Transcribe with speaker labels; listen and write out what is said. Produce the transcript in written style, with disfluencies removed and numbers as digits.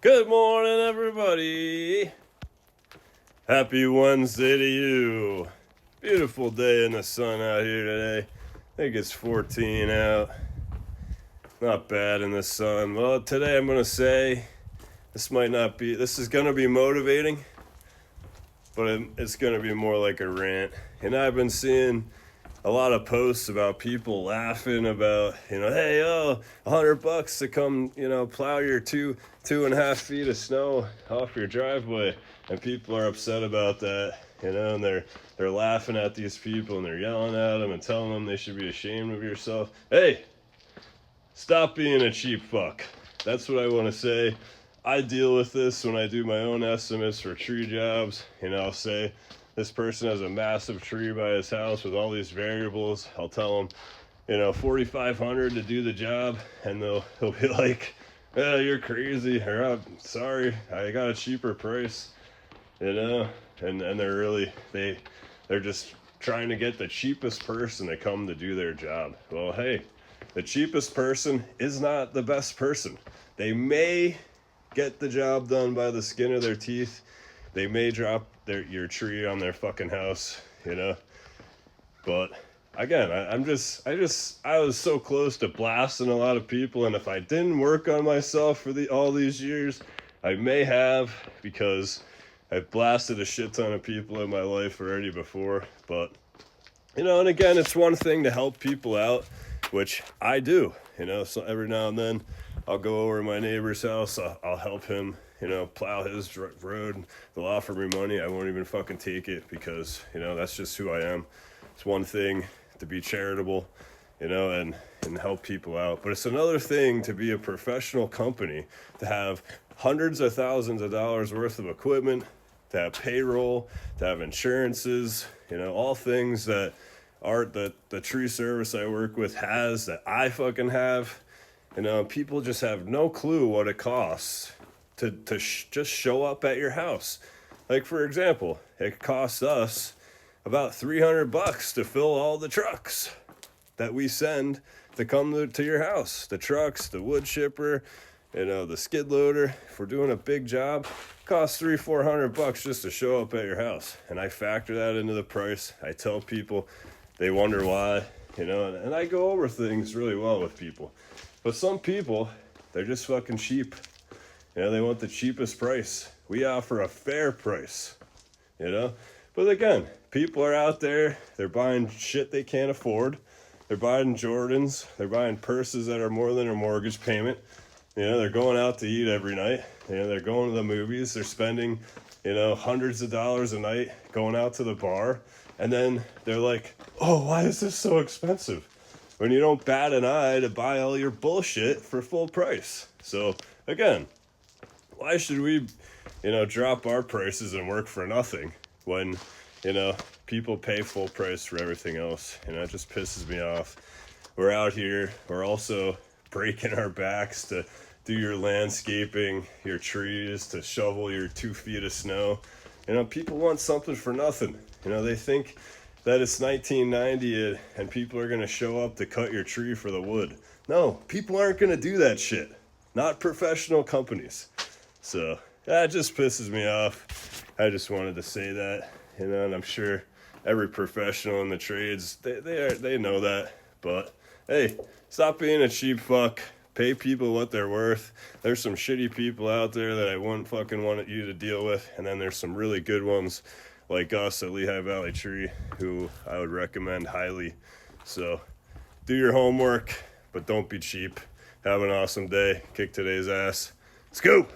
Speaker 1: Good morning, everybody. Happy Wednesday to you. Beautiful day in the sun out here today. I think it's 14 out. Not bad in the sun. Well, today I'm going to say this is going to be motivating, but it's going to be more like a rant. And I've been seeing a lot of posts about people laughing about, hey, $100 to come, plow your 2.5 feet of snow off your driveway. And people are upset about that, and they're laughing at these people and they're yelling at them and telling them they should be ashamed of yourself. Hey, stop being a cheap fuck. That's what I want to say. I deal with this when I do my own estimates for tree jobs. I'll say, this person has a massive tree by his house with all these variables. I'll tell them, $4,500 to do the job, and he'll be like, you're crazy, or I'm sorry, I got a cheaper price, and they're just trying to get the cheapest person to come to do their job. Well, hey, the cheapest person is not the best person. They may get the job done by the skin of their teeth. They may drop your tree on their fucking house, But again, I was so close to blasting a lot of people, and if I didn't work on myself for all these years, I may have, because I've blasted a shit ton of people in my life already before. But and again, it's one thing to help people out, which I do. So every now and then I'll go over to my neighbor's house. I'll help him, plow his road. They'll offer me money. I won't even fucking take it, because, that's just who I am. It's one thing to be charitable, and help people out. But it's another thing to be a professional company, to have hundreds of thousands of dollars worth of equipment, to have payroll, to have insurances, all things that the tree service I work with has, that I fucking have. People just have no clue what it costs to just show up at your house. Like, for example, it costs us about $300 to fill all the trucks that we send to come to your house. The trucks, the wood chipper, the skid loader. If we're doing a big job, it costs $300-400 just to show up at your house. And I factor that into the price. I tell people, they wonder why, and I go over things really well with people. But some people, they're just fucking cheap. They want the cheapest price. We offer a fair price, But again, people are out there, they're buying shit they can't afford. They're buying Jordans. They're buying purses that are more than a mortgage payment. They're going out to eat every night. They're going to the movies. They're spending, hundreds of dollars a night going out to the bar. And then they're like, oh, why is this so expensive? When you don't bat an eye to buy all your bullshit for full price. So again, why should we, drop our prices and work for nothing when, people pay full price for everything else? It just pisses me off. We're out here, we're also breaking our backs to do your landscaping, your trees, to shovel your 2 feet of snow. People want something for nothing. They think that it's 1990 and people are going to show up to cut your tree for the wood. No, people aren't going to do that shit. Not professional companies. So that just pisses me off. I just wanted to say that, and I'm sure every professional in the trades, they know that. But hey, stop being a cheap fuck. Pay people what they're worth. There's some shitty people out there that I wouldn't fucking want you to deal with, and then there's some really good ones like us at Lehigh Valley Tree, who I would recommend highly. So do your homework, but don't be cheap. Have an awesome day. Kick today's ass. Let's go.